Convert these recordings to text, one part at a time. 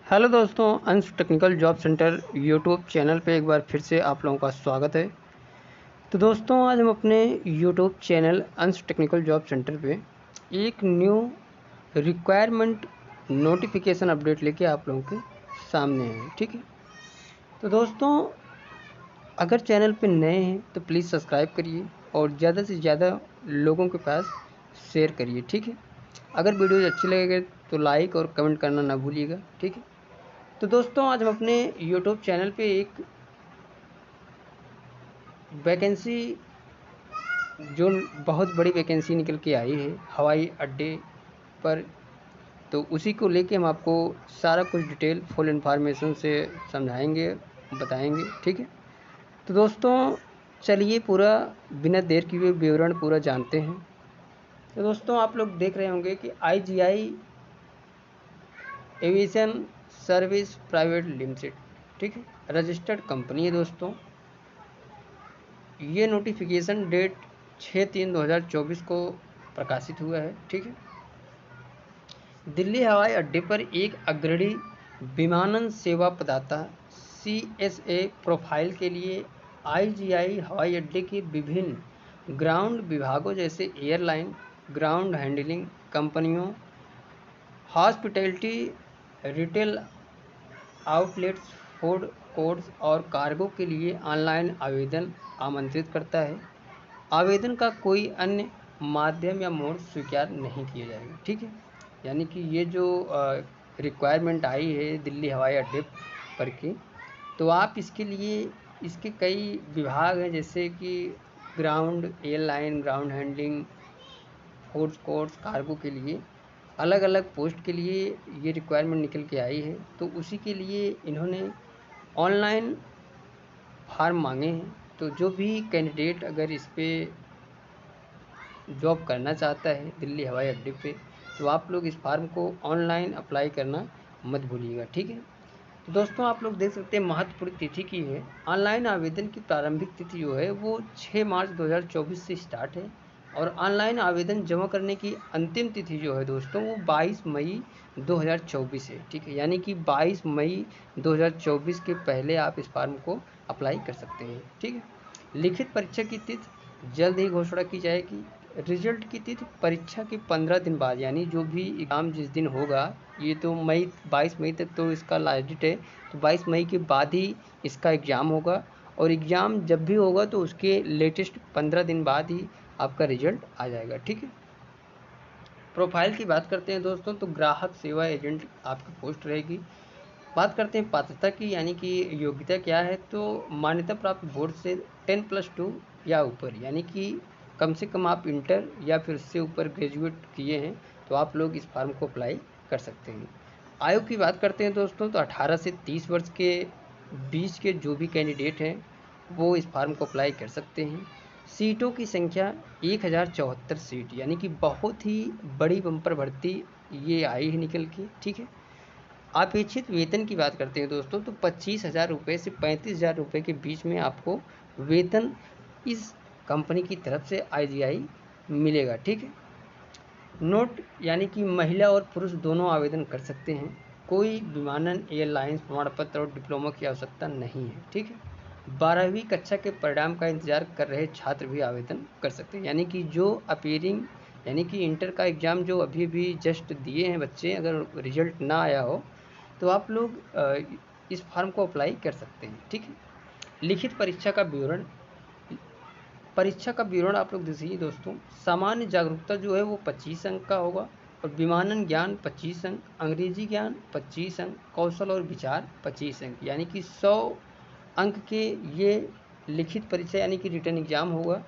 Hello दोस्तों, अंश technical job centre YouTube channel पे एक बार फिर से आप लोगों का स्वागत है। तो दोस्तों, आज हम अपने यूट्यूब चैनल अंश टेक्निकल जॉब सेंटर पे एक न्यू रिक्वायरमेंट नोटिफिकेशन अपडेट लेके आप लोगों के सामने हैं। ठीक है, तो दोस्तों, अगर चैनल पे नए हैं तो प्लीज़ सब्सक्राइब करिए और ज़्यादा से ज़्यादा लोगों के पास शेयर करिए। ठीक है, अगर वीडियो अच्छी लगेगी तो लाइक और कमेंट करना ना भूलिएगा। ठीक है, तो दोस्तों, आज हम अपने यूट्यूब चैनल पे एक वैकेंसी, जो बहुत बड़ी वैकेंसी निकल के आई है हवाई अड्डे पर, तो उसी को लेके हम आपको सारा कुछ डिटेल फुल इन्फॉर्मेशन से समझाएंगे, बताएंगे। ठीक है, तो दोस्तों, चलिए पूरा बिना देर किए विवरण पूरा जानते हैं। तो दोस्तों, आप लोग देख रहे होंगे कि IGI aviation service private limited, ठीक है, रजिस्टर्ड कंपनी है। दोस्तों, ये नोटिफिकेशन डेट 6/3/2024 को प्रकाशित हुआ है। ठीक है, दिल्ली हवाई अड्डे पर एक अग्रणी विमानन सेवा प्रदाता CSA प्रोफाइल के लिए IGI हवाई अड्डे के विभिन्न ग्राउंड विभागों जैसे एयरलाइन, ग्राउंड हैंडलिंग कंपनियों, hospitality, retail outlets, food courts और कार्गो के लिए ऑनलाइन आवेदन आमंत्रित करता है। आवेदन का कोई अन्य माध्यम या मोड स्वीकार नहीं किया जाएगा। ठीक है, यानी कि ये जो रिक्वायरमेंट आई है दिल्ली हवाई अड्डे पर की, तो आप इसके लिए, इसके कई विभाग हैं जैसे कि ground airline, ground handling, food courts, cargo के लिए अलग अलग पोस्ट के लिए ये रिक्वायरमेंट निकल के आई है। तो उसी के लिए इन्होंने ऑनलाइन फार्म मांगे हैं। तो जो भी कैंडिडेट अगर इस पर जॉब करना चाहता है दिल्ली हवाई अड्डे पे, तो आप लोग इस फार्म को ऑनलाइन अप्लाई करना मत भूलिएगा। ठीक है, तो दोस्तों, आप लोग देख सकते हैं महत्वपूर्ण तिथि की है। ऑनलाइन आवेदन की प्रारंभिक तिथि जो है वो 6 मार्च 2024 से स्टार्ट है और ऑनलाइन आवेदन जमा करने की अंतिम तिथि जो है दोस्तों वो 22 मई 2024 है। ठीक है, यानी कि 22 मई 2024 के पहले आप इस फार्म को अप्लाई कर सकते हैं। ठीक है, लिखित परीक्षा की तिथि जल्द ही घोषणा की जाएगी। रिजल्ट की तिथि परीक्षा के 15 दिन बाद, यानी जो भी एग्ज़ाम जिस दिन होगा, ये तो 22 मई तक तो इसका लास्ट डेट है, तो 22 मई के बाद ही इसका एग्ज़ाम होगा और एग्ज़ाम जब भी होगा तो उसके लेटेस्ट 15 दिन बाद ही आपका रिजल्ट आ जाएगा। ठीक है, प्रोफाइल की बात करते हैं दोस्तों, तो ग्राहक सेवा एजेंट आपकी पोस्ट रहेगी। बात करते हैं पात्रता की, यानी कि योग्यता क्या है, तो मान्यता प्राप्त बोर्ड से 10+2 या ऊपर, यानी कि कम से कम आप इंटर या फिर उससे ऊपर ग्रेजुएट किए हैं तो आप लोग इस फार्म को अप्लाई कर सकते हैं। आयु की बात करते हैं दोस्तों, तो 18 से 30 वर्ष के बीच के जो भी कैंडिडेट हैं वो इस फार्म को अप्लाई कर सकते हैं। सीटों की संख्या 1074 सीट, यानी कि बहुत ही बड़ी बम्पर भर्ती ये आई है निकल के। ठीक है, अपेक्षित वेतन की बात करते हैं दोस्तों, तो 25,000 रुपये से 35,000 रुपये के बीच में आपको वेतन इस कंपनी की तरफ से IGI मिलेगा। ठीक है, नोट, यानी कि महिला और पुरुष दोनों आवेदन कर सकते हैं। कोई विमानन, एयरलाइंस प्रमाण पत्र और डिप्लोमा की आवश्यकता नहीं है। ठीक है, 12वीं कक्षा के परिणाम का इंतजार कर रहे छात्र भी आवेदन कर सकते हैं, यानी कि जो अपीयरिंग, यानी कि इंटर का एग्ज़ाम जो अभी अभी जस्ट दिए हैं बच्चे, अगर रिजल्ट ना आया हो तो आप लोग इस फार्म को अप्लाई कर सकते हैं। ठीक है, लिखित परीक्षा का विवरण, परीक्षा का विवरण आप लोग देखिए दोस्तों। सामान्य जागरूकता जो है वो 25 अंक का होगा और विमानन ज्ञान 25 अंक, अंग्रेजी ज्ञान 25 अंक, कौशल और विचार 25 अंक, यानी कि 100 अंक के ये लिखित परीक्षा यानी कि रिटन एग्ज़ाम होगा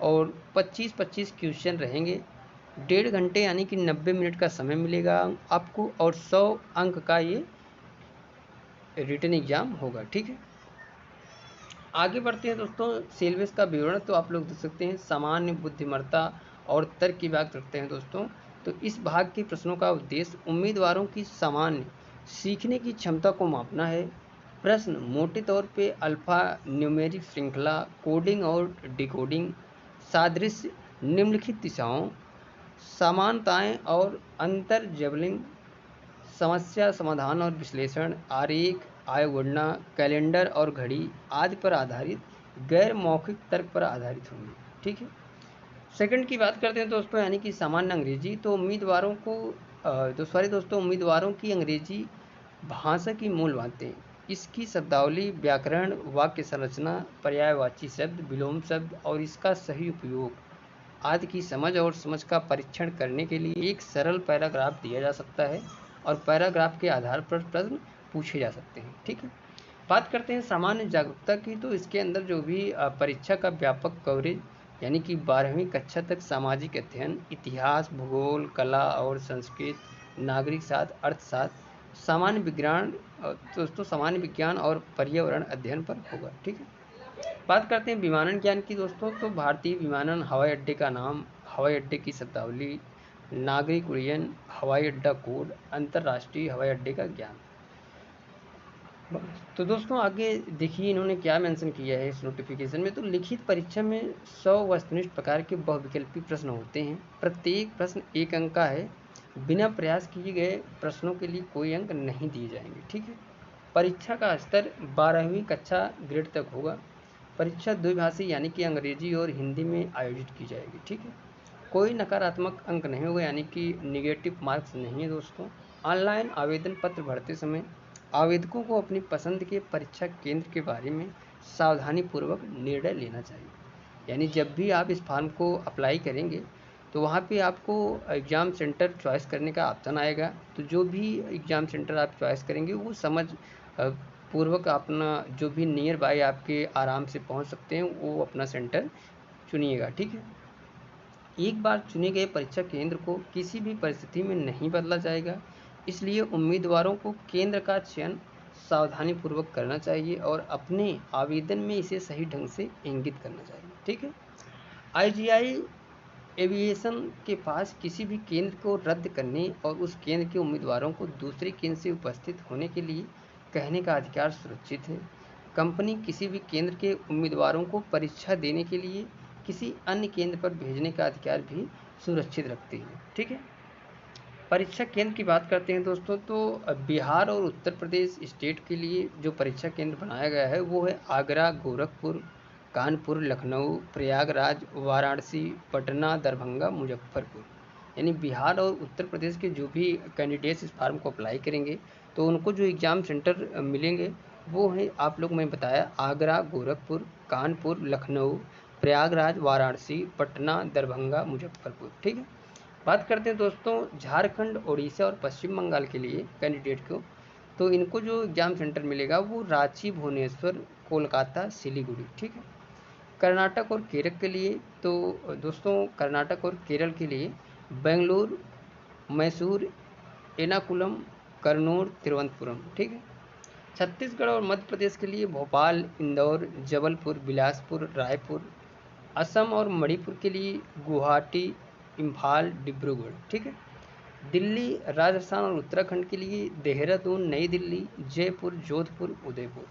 और 25-25 क्वेश्चन रहेंगे। 1.5 घंटे यानी कि 90 मिनट का समय मिलेगा आपको और 100 अंक का ये रिटन एग्ज़ाम होगा। ठीक है, आगे बढ़ते हैं दोस्तों। सिलेबस का विवरण तो आप लोग देख सकते हैं। सामान्य बुद्धिमत्ता और तर्क की बात करते हैं दोस्तों, तो इस भाग के प्रश्नों का उद्देश्य उम्मीदवारों की सामान्य सीखने की क्षमता को मापना है। प्रश्न मोटे तौर पे अल्फा न्यूमेरिक श्रृंखला, कोडिंग और डिकोडिंग, सादृश्य, निम्नलिखित दिशाओं, समानताएं और अंतर, जबलिंग, समस्या समाधान और विश्लेषण, आरेख, आय गणना, कैलेंडर और घड़ी आदि पर आधारित गैर मौखिक तर्क पर आधारित होंगे। ठीक है। सेकंड की बात करते हैं दोस्तों, यानी कि सामान्य अंग्रेजी। तो उम्मीदवारों को उम्मीदवारों की अंग्रेजी भाषा की मूल बातें, इसकी शब्दावली, व्याकरण, वाक्य संरचना, पर्यायवाची शब्द, विलोम शब्द और इसका सही उपयोग आदि की समझ और समझ का परीक्षण करने के लिए एक सरल पैराग्राफ दिया जा सकता है और पैराग्राफ के आधार पर प्रश्न पूछे जा सकते हैं। ठीक है। बात करते हैं सामान्य जागरूकता की। तो इसके अंदर जो भी परीक्षा का व्यापक कवरेज, यानी कि 12वीं कक्षा तक सामाजिक अध्ययन, इतिहास, भूगोल, कला और संस्कृत, नागरिक शास्त्र, अर्थशास्त्र, सामान्य विज्ञान, दोस्तों सामान्य विज्ञान और पर्यावरण अध्ययन पर होगा। ठीक है। बात करते हैं विमानन ज्ञान की दोस्तों। तो भारतीय विमानन, हवाई अड्डे का नाम, हवाई अड्डे की शब्दावली, नागरिक उड्डयन, हवाई अड्डा कोड, अंतर्राष्ट्रीय हवाई अड्डे का ज्ञान। तो दोस्तों आगे देखिए इन्होंने क्या मेंशन किया है इस नोटिफिकेशन में। तो लिखित परीक्षा में 100 वस्तुनिष्ठ प्रकार के बहुविकल्पी प्रश्न होते हैं। प्रत्येक प्रश्न 1 अंक का है। बिना प्रयास किए गए प्रश्नों के लिए कोई अंक नहीं दिए जाएंगे। ठीक है। परीक्षा का स्तर 12वीं कक्षा ग्रेड तक होगा। परीक्षा द्विभाषी यानी कि अंग्रेजी और हिंदी में आयोजित की जाएगी। ठीक है। कोई नकारात्मक अंक नहीं होगा, यानी कि निगेटिव मार्क्स नहीं है दोस्तों। ऑनलाइन आवेदन पत्र भरते समय आवेदकों को अपनी पसंद के परीक्षा केंद्र के बारे में सावधानीपूर्वक निर्णय लेना चाहिए। यानी जब भी आप इस फॉर्म को अप्लाई करेंगे तो वहाँ पे आपको एग्ज़ाम सेंटर चॉइस करने का ऑप्शन आएगा। तो जो भी एग्ज़ाम सेंटर आप चॉइस करेंगे वो समझ पूर्वक अपना जो भी नियर बाय आपके आराम से पहुँच सकते हैं वो अपना सेंटर चुनिएगा। ठीक है। एक बार चुने गए परीक्षा केंद्र को किसी भी परिस्थिति में नहीं बदला जाएगा, इसलिए उम्मीदवारों को केंद्र का चयन सावधानीपूर्वक करना चाहिए और अपने आवेदन में इसे सही ढंग से इंगित करना चाहिए। ठीक है। आईजीआई एविएशन के पास किसी भी केंद्र को रद्द करने और उस केंद्र के उम्मीदवारों को दूसरे केंद्र से उपस्थित होने के लिए कहने का अधिकार सुरक्षित है। कंपनी किसी भी केंद्र के उम्मीदवारों को परीक्षा देने के लिए किसी अन्य केंद्र पर भेजने का अधिकार भी सुरक्षित रखती है। ठीक है। परीक्षा केंद्र की बात करते हैं दोस्तों। तो बिहार और उत्तर प्रदेश स्टेट के लिए जो परीक्षा केंद्र बनाया गया है वो है आगरा, गोरखपुर, कानपुर, लखनऊ, प्रयागराज, वाराणसी, पटना, दरभंगा, मुजफ्फरपुर। यानी बिहार और उत्तर प्रदेश के जो भी कैंडिडेट्स इस फॉर्म को अप्लाई करेंगे तो उनको जो एग्ज़ाम सेंटर मिलेंगे वो है आप लोग मैं बताया आगरा, गोरखपुर, कानपुर, लखनऊ, प्रयागराज, वाराणसी, पटना, दरभंगा, मुजफ्फरपुर। ठीक है। बात करते हैं दोस्तों झारखंड, उड़ीसा और पश्चिम बंगाल के लिए कैंडिडेट को। तो इनको जो एग्ज़ाम सेंटर मिलेगा वो रांची, भुवनेश्वर, कोलकाता, सिलीगुड़ी। ठीक है। कर्नाटक और केरल के लिए तो दोस्तों कर्नाटक और केरल के लिए बेंगलुरु, मैसूर, एर्नाकुलम, कन्नौर, तिरुवनंतपुरम। ठीक है। छत्तीसगढ़ और मध्य प्रदेश के लिए भोपाल, इंदौर, जबलपुर, बिलासपुर, रायपुर। असम और मणिपुर के लिए गुवाहाटी, इम्फाल, डिब्रूगढ़। ठीक है। दिल्ली, राजस्थान और उत्तराखंड के लिए देहरादून, नई दिल्ली, जयपुर, जोधपुर, उदयपुर।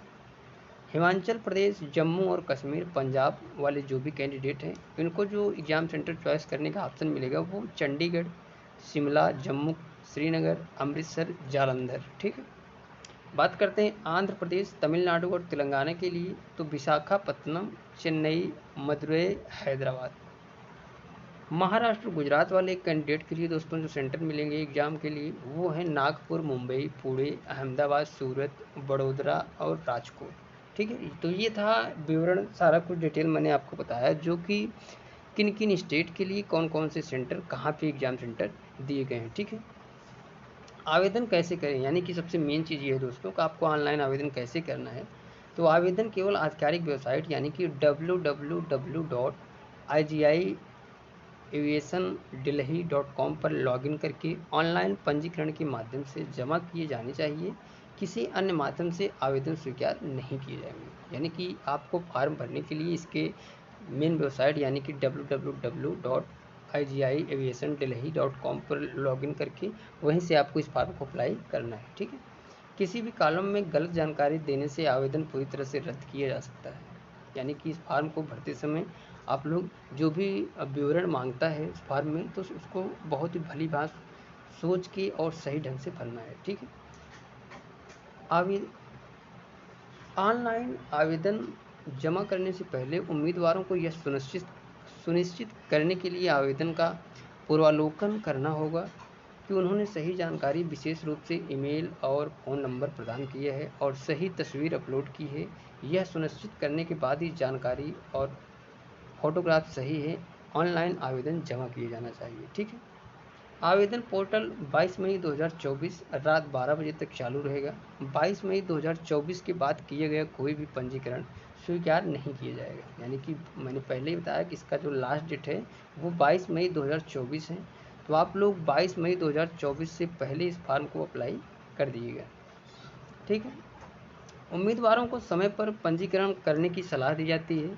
हिमाचल प्रदेश, जम्मू और कश्मीर, पंजाब वाले जो भी कैंडिडेट हैं इनको जो एग्ज़ाम सेंटर चॉइस करने का ऑप्शन मिलेगा वो चंडीगढ़, शिमला, जम्मू, श्रीनगर, अमृतसर, जालंधर। ठीक है। बात करते हैं आंध्र प्रदेश, तमिलनाडु और तेलंगाना के लिए। तो विशाखापत्तनम, चेन्नई, मदुरई, हैदराबाद। महाराष्ट्र, गुजरात वाले कैंडिडेट के लिए दोस्तों जो सेंटर मिलेंगे एग्ज़ाम के लिए वो है नागपुर, मुंबई, पुणे, अहमदाबाद, सूरत, वडोदरा और राजकोट। ठीक है। तो ये था विवरण, सारा कुछ डिटेल मैंने आपको बताया जो कि किन किन स्टेट के लिए कौन कौन से सेंटर कहाँ पे एग्ज़ाम सेंटर दिए गए हैं। ठीक है। आवेदन कैसे करें, यानी कि सबसे मेन चीज़ ये है दोस्तों कि आपको ऑनलाइन आवेदन कैसे करना है। तो आवेदन केवल आधिकारिक वेबसाइट यानी कि www.igiaviationdelhi.com पर लॉगिन करके ऑनलाइन पंजीकरण के माध्यम से जमा किए जाने चाहिए। किसी अन्य माध्यम से आवेदन स्वीकार नहीं किए जाएंगे। यानी कि आपको फॉर्म भरने के लिए इसके मेन वेबसाइट यानी कि www.igiaviationdelhi.com पर लॉगिन करके वहीं से आपको इस फॉर्म को अप्लाई करना है। ठीक है। किसी भी कॉलम में गलत जानकारी देने से आवेदन पूरी तरह से रद्द किया जा सकता है। यानी कि इस फॉर्म को भरते समय आप लोग जो भी विवरण मांगता है इस फॉर्म में तो उसको बहुत ही भली भांति सोच के और सही ढंग से भरना है। ठीक है। ऑनलाइन आवेदन जमा करने से पहले उम्मीदवारों को यह सुनिश्चित करने के लिए आवेदन का पूर्वावलोकन करना होगा कि उन्होंने सही जानकारी, विशेष रूप से ईमेल और फ़ोन नंबर प्रदान किया है और सही तस्वीर अपलोड की है। यह सुनिश्चित करने के बाद ही जानकारी और फोटोग्राफ सही है, ऑनलाइन आवेदन जमा किया जाना चाहिए। ठीक है। आवेदन पोर्टल 22 मई 2024 रात 12 बजे तक चालू रहेगा। 22 मई 2024 के बाद किए गए कोई भी पंजीकरण स्वीकार नहीं किया जाएगा। यानी कि मैंने पहले ही बताया कि इसका जो लास्ट डेट है वो 22 मई 2024 है। तो आप लोग 22 मई 2024 से पहले इस फॉर्म को अप्लाई कर दीजिएगा। ठीक है। उम्मीदवारों को समय पर पंजीकरण करने की सलाह दी जाती है,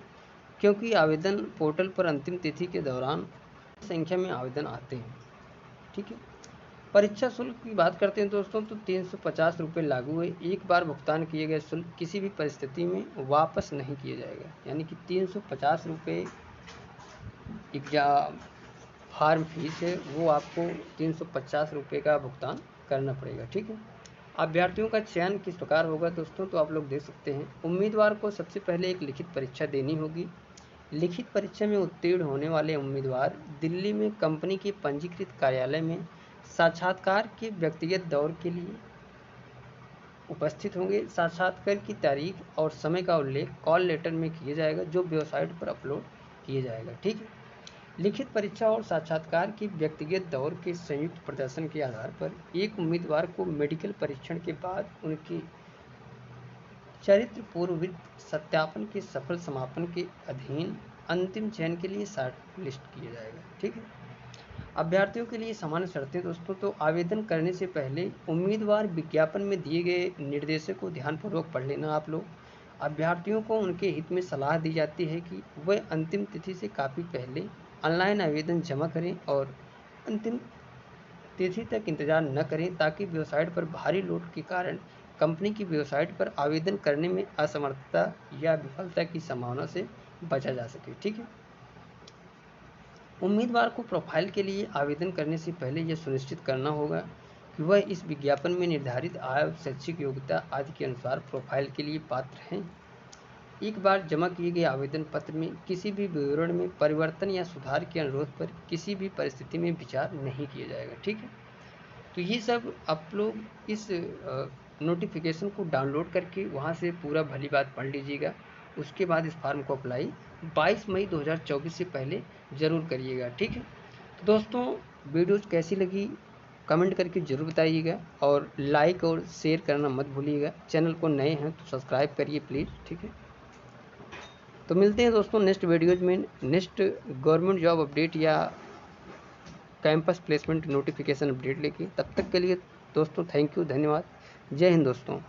क्योंकि आवेदन पोर्टल पर अंतिम तिथि के दौरान संख्या में आवेदन आते हैं। ठीक है। परीक्षा शुल्क की बात करते हैं दोस्तों, तो 350 रुपये लागू है। एक बार भुगतान किए गए शुल्क किसी भी परिस्थिति में वापस नहीं किया जाएगा। यानी कि 350 रुपये एग्जाम फार्म फीस है, वो आपको 350 रुपये का भुगतान करना पड़ेगा। ठीक है। अभ्यर्थियों का चयन किस प्रकार होगा दोस्तों, तो आप लोग देख सकते हैं। उम्मीदवार को सबसे पहले एक लिखित परीक्षा देनी होगी। लिखित परीक्षा में उत्तीर्ण होने वाले उम्मीदवार दिल्ली में कंपनी के पंजीकृत कार्यालय में साक्षात्कार के व्यक्तिगत दौर के लिए उपस्थित होंगे। साक्षात्कार की तारीख और समय का उल्लेख कॉल लेटर में किया जाएगा, जो वेबसाइट पर अपलोड किया जाएगा। ठीक है। लिखित परीक्षा और साक्षात्कार के व्यक्तिगत दौर के संयुक्त प्रदर्शन के आधार पर एक उम्मीदवार को मेडिकल परीक्षण के बाद उनके चरित्र पूर्ववृत्त सत्यापन के सफल समापन के अधीन अंतिम चयन के लिए शॉर्ट लिस्ट किया जाएगा। ठीक है। अभ्यर्थियों के लिए सामान्य शर्तें दोस्तों, तो आवेदन करने से पहले उम्मीदवार विज्ञापन में दिए गए निर्देशों को ध्यानपूर्वक पढ़ लेना। आप लोग अभ्यर्थियों को उनके हित में सलाह दी जाती है कि वह अंतिम तिथि से काफ़ी पहले ऑनलाइन आवेदन जमा करें और अंतिम तिथि तक इंतजार न करें, ताकि वेबसाइट पर भारी लोड के कारण कंपनी की वेबसाइट पर आवेदन करने में असमर्थता या विफलता की संभावना से बचा जा सके। ठीक है। उम्मीदवार को प्रोफाइल के लिए आवेदन करने से पहले यह सुनिश्चित करना होगा कि वह इस विज्ञापन में निर्धारित आय, शैक्षिक योग्यता आदि के अनुसार प्रोफाइल के लिए पात्र हैं। एक बार जमा किए गए आवेदन पत्र में किसी भी विवरण में परिवर्तन या सुधार के अनुरोध पर किसी भी परिस्थिति में विचार नहीं किया जाएगा। ठीक है। तो ये सब आप लोग इस नोटिफिकेशन को डाउनलोड करके वहाँ से पूरा भली बात पढ़ लीजिएगा। उसके बाद इस फॉर्म को अप्लाई 22 मई 2024 से पहले ज़रूर करिएगा। ठीक है। तो दोस्तों, वीडियोज़ कैसी लगी कमेंट करके ज़रूर बताइएगा और लाइक और शेयर करना मत भूलिएगा। चैनल को नए हैं तो सब्सक्राइब करिए प्लीज़। ठीक है। तो मिलते हैं दोस्तों नेक्स्ट वीडियोज़ में, नेक्स्ट गवर्नमेंट जॉब अपडेट या कैंपस प्लेसमेंट नोटिफिकेशन अपडेट लेके। तब तक के लिए दोस्तों थैंक यू, धन्यवाद। जय हिंद दोस्तों।